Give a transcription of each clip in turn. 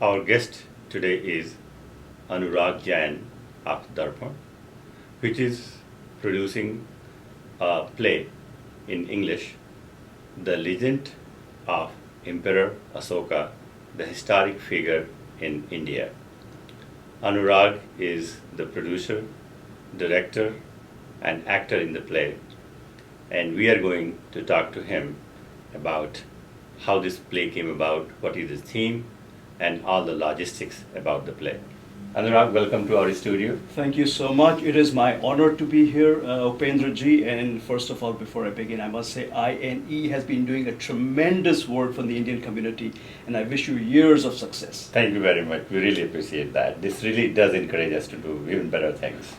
Our guest today is Anurag Jain of Darpan, which is producing a play in English, The Legend of Emperor Ashoka, the historic figure in India. Anurag is the producer, director, and actor in the play, and we are going to talk to him about how this play came about, what is the theme, and all the logistics about the play. Anurag, welcome to our studio. Thank you so much. It is my honor to be here, Upendra ji. And first of all, before I begin, I must say INE has been doing a tremendous work for the Indian community, and I wish you years of success. Thank you very much. We really appreciate that. This really does encourage us to do even better things.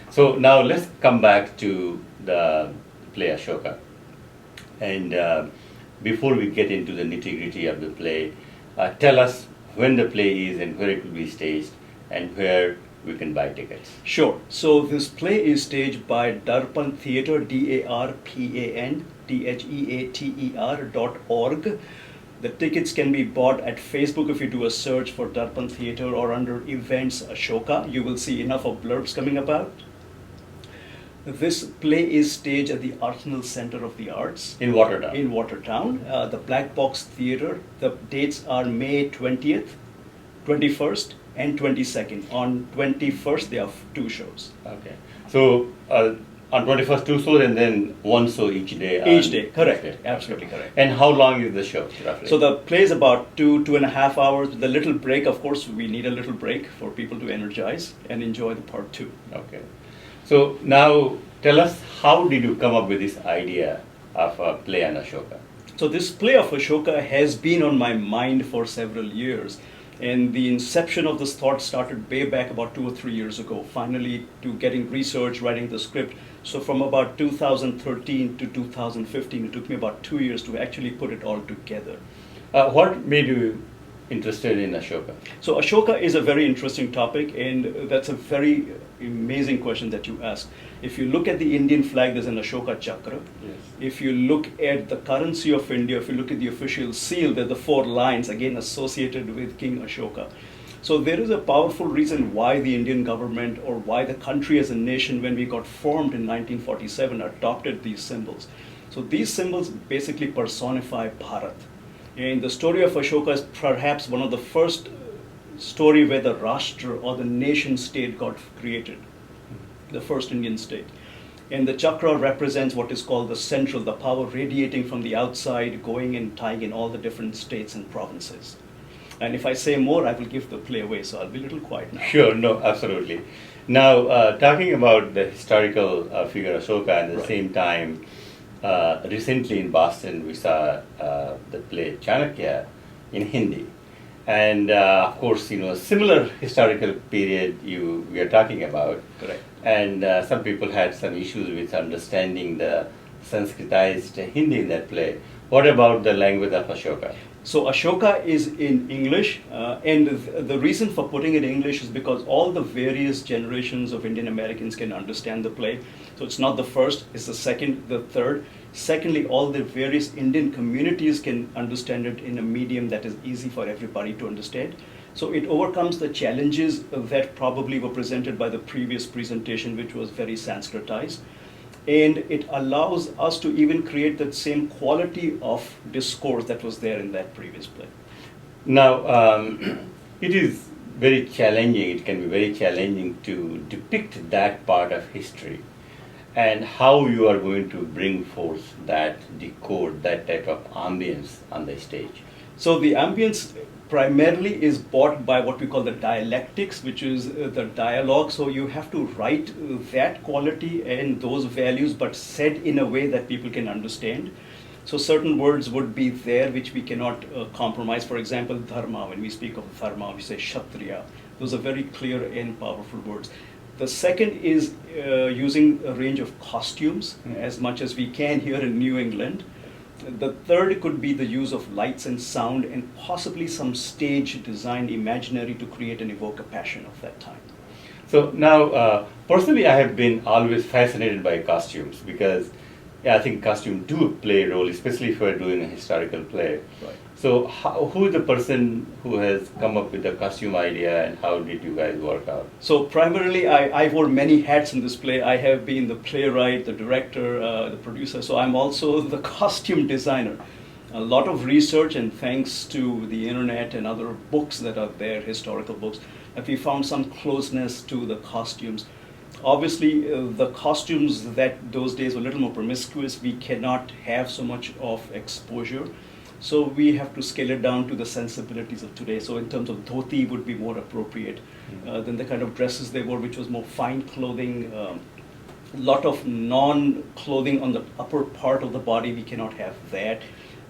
So now let's come back to the play Ashoka. And before we get into the nitty-gritty of the play, tell us when the play is and where it will be staged and where we can buy tickets. Sure. So this play is staged by Darpan Theatre, DARPAN, .org. The tickets can be bought at Facebook if you do a search for Darpan Theatre or under events Ashoka. You will see enough of blurbs coming about. This play is staged at the Arsenal Center of the Arts In Watertown. in Watertown, the Black Box Theatre. The dates are May 20th, 21st, and 22nd. On 21st, there are two shows. Okay. So on 21st, two shows and then one show each day. Each day, correct. Okay. Absolutely correct. And how long is the show, roughly? So the play is about 2.5 hours. The little break, of course, we need a little break for people to energize and enjoy the part two. Okay. So now tell us, how did you come up with this idea of a play on Ashoka? So this play of Ashoka has been on my mind for several years. And the inception of this thought started way back about 2 or 3 years ago, finally to getting research, writing the script. So from about 2013 to 2015, it took me about 2 years to actually put it all together. What made you interested in Ashoka? So Ashoka is a very interesting topic, and that's a very amazing question that you ask. If you look at the Indian flag, there's an Ashoka chakra. Yes. If you look at the currency of India, if you look at the official seal, there are the 4 lines, again associated with King Ashoka. So there is a powerful reason why the Indian government, or why the country as a nation, when we got formed in 1947, adopted these symbols. So these symbols basically personify Bharat. And the story of Ashoka is perhaps one of the first story where the Rashtra, or the nation state, got created, the first Indian state. And the chakra represents what is called the central, the power radiating from the outside, going and tying in all the different states and provinces. And if I say more, I will give the play away, so I'll be a little quiet now. Sure, no, absolutely. Now, talking about the historical figure Ashoka, at the Right. same time, recently in Boston, we saw the play Chanakya in Hindi. And of course, a similar historical period we are talking about. Correct. And some people had some issues with understanding the Sanskritized Hindi in that play. What about the language of Ashoka? So Ashoka is in English, and the reason for putting it in English is because all the various generations of Indian Americans can understand the play. So it's not the first, it's the second, the third. Secondly, all the various Indian communities can understand it in a medium that is easy for everybody to understand. So it overcomes the challenges that probably were presented by the previous presentation, which was very Sanskritized. And it allows us to even create that same quality of discourse that was there in that previous play. Now, it is very challenging, it can be very challenging to depict that part of history and how you are going to bring forth that decode, that type of ambience on the stage. So the ambience primarily is bought by what we call the dialectics, which is the dialogue. So you have to write that quality and those values, but said in a way that people can understand. So certain words would be there which we cannot compromise. For example, dharma, when we speak of dharma, we say kshatriya. Those are very clear and powerful words. The second is using a range of costumes as much as we can here in New England. The third could be the use of lights and sound, and possibly some stage design imaginary to create and evoke a passion of that time. So now, personally, I have been always fascinated by costumes because yeah, I think costume do play a role, especially if we're doing a historical play. Right. So who is the person who has come up with the costume idea, and how did you guys work out? So primarily, I wore many hats in this play. I have been the playwright, the director, the producer. So I'm also the costume designer. A lot of research, and thanks to the internet and other books that are there, historical books, that we found some closeness to the costumes. Obviously, the costumes that those days were a little more promiscuous. We cannot have so much of exposure. So we have to scale it down to the sensibilities of today. So in terms of dhoti would be more appropriate than the kind of dresses they wore, which was more fine clothing, lot of non-clothing on the upper part of the body. We cannot have that.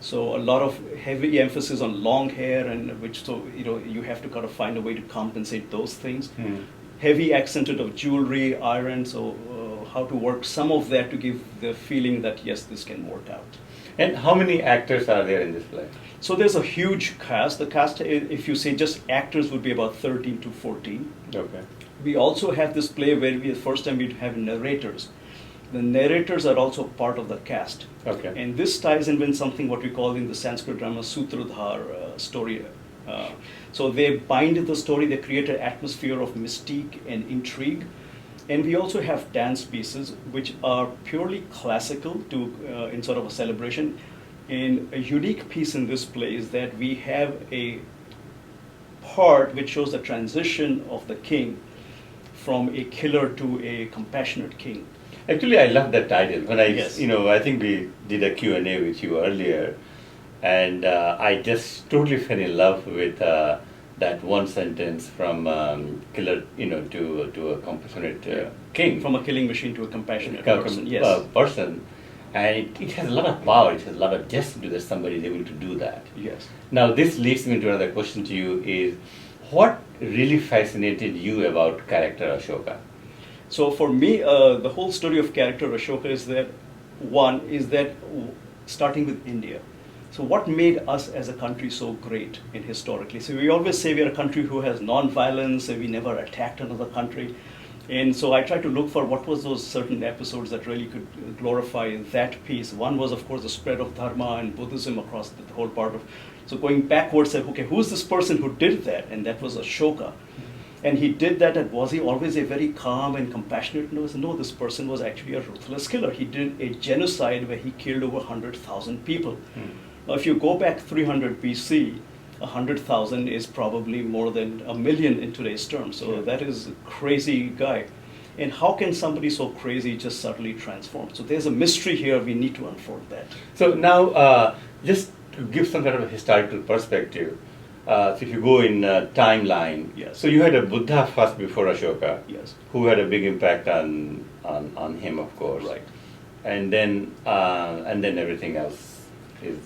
So a lot of heavy emphasis on long hair, and which, so you have to kind of find a way to compensate those things. Heavy accented of jewelry, iron. So how to work some of that to give the feeling that yes, this can work out. And how many actors are there in this play? So there's a huge cast. The cast, if you say just actors, would be about 13 to 14. Okay. We also have this play where the first time we have narrators. The narrators are also part of the cast. Okay. And this ties in with something what we call in the Sanskrit drama Sutradhar story. So they bind the story, they create an atmosphere of mystique and intrigue. And we also have dance pieces which are purely classical in sort of a celebration. And a unique piece in this play is that we have a part which shows the transition of the king from a killer to a compassionate king. Actually, I love that title. When Yes. I think we did a Q&A with you earlier, and I just totally fell in love with that one sentence from killer, to a compassionate king. From a killing machine to a compassionate Com- person. Yes. person. And it has a lot of power, it has a lot of destiny that somebody is able to do that. Yes. Now, this leads me to another question to you is, what really fascinated you about character Ashoka? So for me, the whole story of character Ashoka is that, starting with India. So what made us as a country so great in historically? So we always say we are a country who has non-violence, and we never attacked another country. And so I tried to look for what was those certain episodes that really could glorify that piece. One was, of course, the spread of Dharma and Buddhism across the whole part of. So going backwards, said, okay, who's this person who did that? And that was Ashoka. And he did that, and was he always a very calm and compassionate? No, this person was actually a ruthless killer. He did a genocide where he killed over 100,000 people. Now, if you go back 300 BC, 100,000 is probably more than 1 million in today's terms. So that is a crazy guy. And how can somebody so crazy just suddenly transform? So there's a mystery here. We need to unfold that. So now, just to give some kind of a historical perspective, so if you go in timeline, Yes. so you had a Buddha first before Ashoka, Yes. who had a big impact on him, of course. Right. And then everything else is.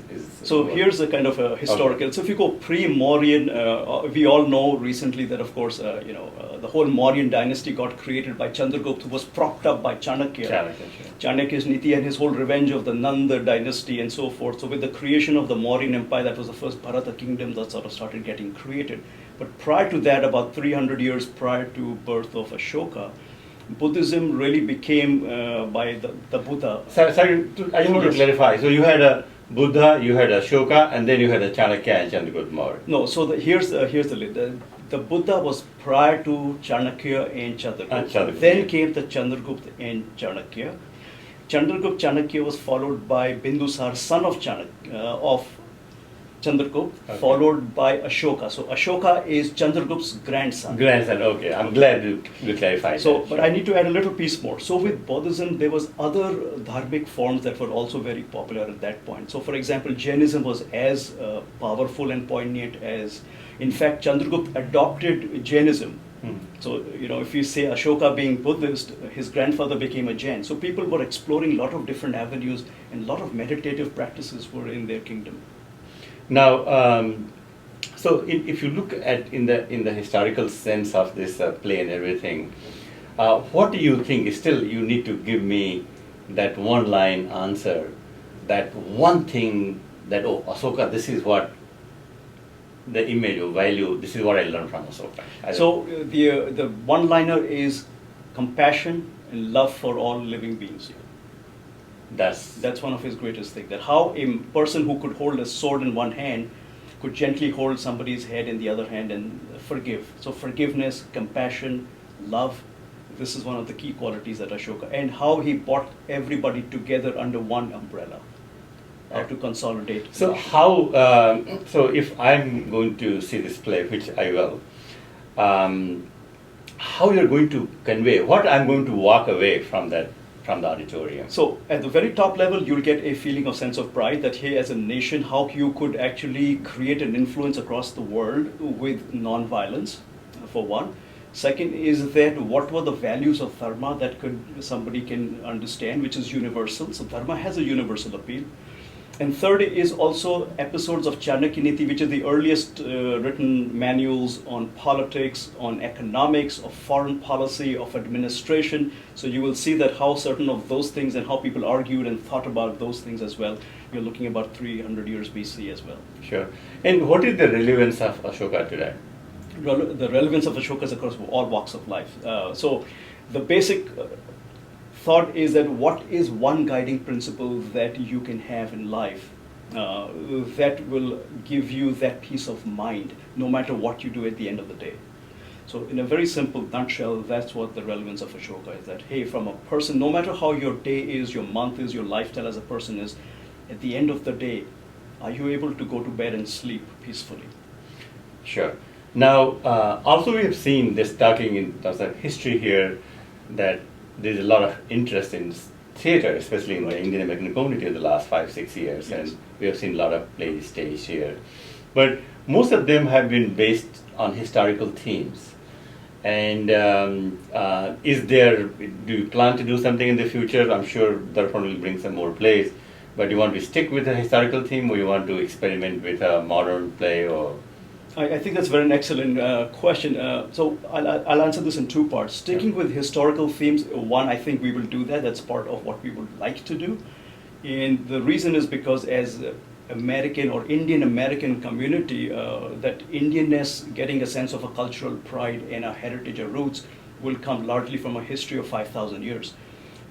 So here's a kind of a historical. Okay. So if you go pre-Mauryan, we all know recently that, of course, the whole Mauryan dynasty got created by Chandragupta, who was propped up by Chanakya. Chanakya's Niti and his whole revenge of the Nanda dynasty and so forth. So with the creation of the Mauryan Empire, that was the first Bharata kingdom that sort of started getting created. But prior to that, about 300 years prior to birth of Ashoka, Buddhism really became by the Buddha. Sorry, I just want to clarify. So you had a Buddha, you had Ashoka, and then you had a Chanakya and Chandragupta Maurya. No, so here's the Buddha was prior to Chanakya and Chandragupta. Then came the Chandragupta and Chanakya. Chanakya was followed by Bindusar, son of Chandragupta, followed by Ashoka. So Ashoka is Chandragupta's grandson. Okay. I'm glad you clarified So, that. but I need to add a little piece more. So with Buddhism, there was other dharmic forms that were also very popular at that point. So for example, Jainism was as powerful and poignant as, in fact, Chandragupta adopted Jainism. So, if you say Ashoka being Buddhist, his grandfather became a Jain. So people were exploring a lot of different avenues, and a lot of meditative practices were in their kingdom. Now, if you look at in the historical sense of this play and everything, what do you think? Still, you need to give me that one-line answer, that one thing that Ashoka, this is what the image or value. This is what I learned from Ashoka. So the one-liner is compassion and love for all living beings. That's one of his greatest things. That how a person who could hold a sword in one hand could gently hold somebody's head in the other hand and forgive. So forgiveness, compassion, love, this is one of the key qualities that Ashoka, and how he brought everybody together under one umbrella, how to consolidate. So so if I'm going to see this play, which I will, how you're going to convey, what I'm going to walk away from the auditorium? So at the very top level, you'll get a feeling of sense of pride that, hey, as a nation, how you could actually create an influence across the world with non-violence, for one. Second is that what were the values of Dharma that somebody can understand, which is universal. So Dharma has a universal appeal. And third is also episodes of Chanakya Niti, which is the earliest written manuals on politics, on economics, of foreign policy, of administration. So you will see that how certain of those things and how people argued and thought about those things as well. You're looking about 300 years BC as well. Sure. And what is the relevance of Ashoka today? The relevance of Ashoka is across all walks of life. So the basic thought is that what is one guiding principle that you can have in life that will give you that peace of mind no matter what you do at the end of the day. So in a very simple nutshell, that's what the relevance of Ashoka is, that hey, from a person, no matter how your day is, your month is, your lifestyle as a person is, at the end of the day, are you able to go to bed and sleep peacefully? Sure. Now, also we have seen this talking in terms of history here, that there's a lot of interest in theater, especially in the Indian American community in the last 5-6 years, Yes. and we have seen a lot of plays staged here. But most of them have been based on historical themes. And do you plan to do something in the future? I'm sure Darpan will bring some more plays, but you want to stick with a historical theme, or you want to experiment with a modern play, or? I think that's an excellent question. So I'll answer this in two parts. Sticking with historical themes, one, I think we will do that. That's part of what we would like to do. And the reason is because as American or Indian American community, that Indianness, getting a sense of a cultural pride and a heritage or roots will come largely from a history of 5,000 years.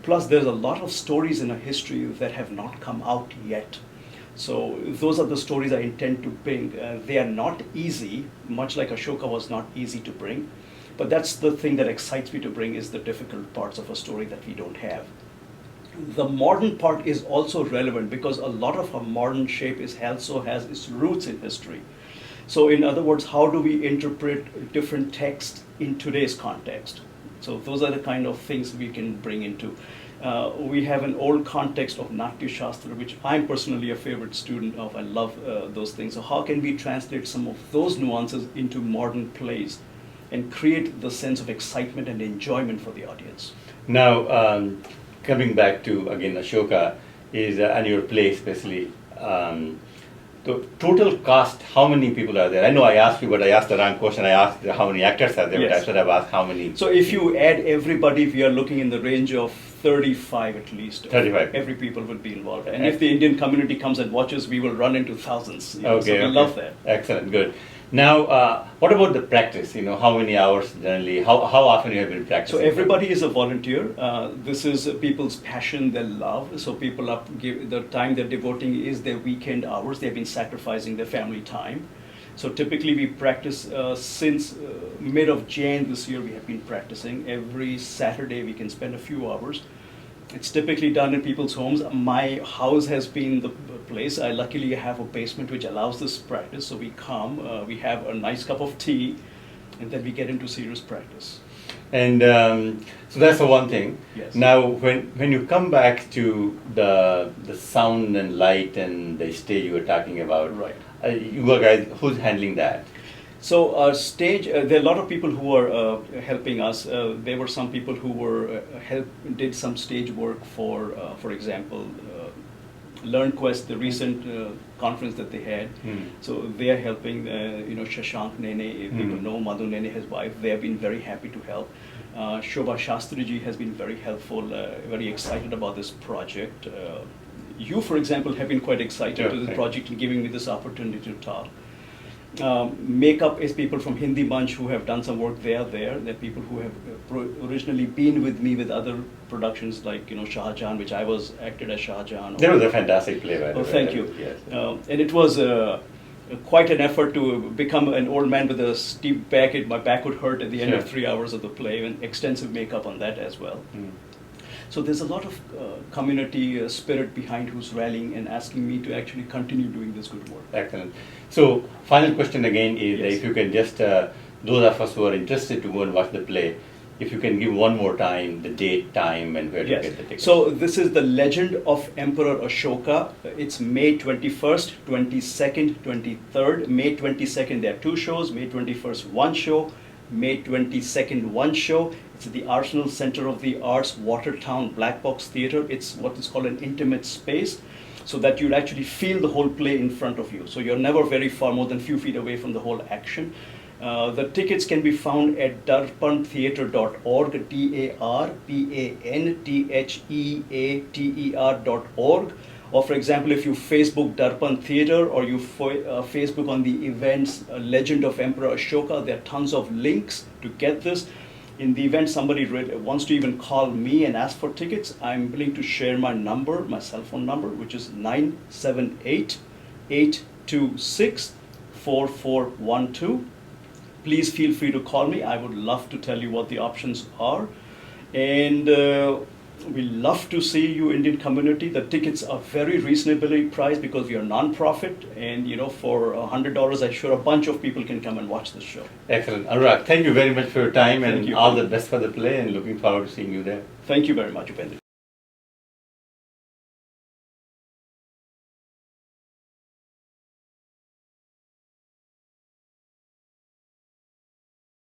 Plus, there's a lot of stories in our history that have not come out yet. So those are the stories I intend to bring. They are not easy, much like Ashoka was not easy to bring. But that's the thing that excites me to bring, is the difficult parts of a story that we don't have. The modern part is also relevant because a lot of our modern shape also has its roots in history. So in other words, how do we interpret different texts in today's context? So those are the kind of things we can bring into. We have an old context of Natya Shastra, which I'm personally a favorite student of. I love those things. So how can we translate some of those nuances into modern plays and create the sense of excitement and enjoyment for the audience? Now, coming back to, again, Ashoka, is and your play especially, the total cast, how many people are there? I know I asked you, but I asked the wrong question. I asked how many actors are there, Yes. but I should have asked how many. So if you add everybody, we are looking in the range of 35 at least. 35. Every people would be involved. And if the Indian community comes and watches, we will run into thousands. Okay, so we love that. Excellent, good. Now, what about the practice? How many hours generally? How often you have been practicing? So everybody is a volunteer. This is people's passion, their love. So people the time they're devoting is their weekend hours. They've been sacrificing their family time. So typically we practice since mid of Jan this year. We have been practicing every Saturday. We can spend a few hours. It's typically done in people's homes. My house has been the place. I luckily have a basement which allows this practice. So we come, we have a nice cup of tea, and then we get into serious practice. And so that's the one thing. Yes. Now, when you come back to the sound and light and the stage you were talking about, Right. You guys, who's handling that? So our stage, there are a lot of people who are helping us. There were some people who were did some stage work for example, LearnQuest, the recent conference that they had. So they are helping. Shashank Nene, people know Madhu Nene, his wife. They have been very happy to help. Shobha Shastriji has been very helpful, very excited about this project. You, for example, have been quite excited to this project and giving me this opportunity to talk. Makeup is people from Hindi Bunch who have done some work there. There are people who have originally been with me with other productions like Shah Jahan, which I was acted as Shah Jahan. That was a fantastic play, by the way. Thank you. Yes. And it was quite an effort to become an old man with a steep back. My back would hurt at the end of 3 hours of the play, and extensive makeup on that as well. So there's a lot of community spirit behind who's rallying and asking me to actually continue doing this good work. Excellent. So final question again is Yes. if you can just, those of us who are interested to go and watch the play, if you can give one more time, the date, time, and where to Yes. get the tickets. So this is the Legend of Emperor Ashoka. It's May 21st, 22nd, 23rd. May 22nd, there are 2 shows. May 21st, 1 show. May 22nd, 1 show. It's at the Arsenal Center of the Arts, Watertown Black Box Theatre. It's what is called an intimate space, so that you'd actually feel the whole play in front of you. So you're never very far, more than a few feet away from the whole action. The tickets can be found at darpantheatre.org, darpantheater.org. Or for example, if you Facebook Darpan Theatre or you Facebook on the events Legend of Emperor Ashoka, there are tons of links to get this. In the event somebody wants to even call me and ask for tickets, I'm willing to share my number, my cell phone number, which is 978-826-4412. Please feel free to call me. I would love to tell you what the options are. And we love to see you, Indian community. The tickets are very reasonably priced because we are non-profit. And for $100, I'm sure a bunch of people can come and watch this show. Excellent. Anurag, thank you very much for your time, and Thank you. all the best for the play, and looking forward to seeing you there. Thank you very much, Upendra.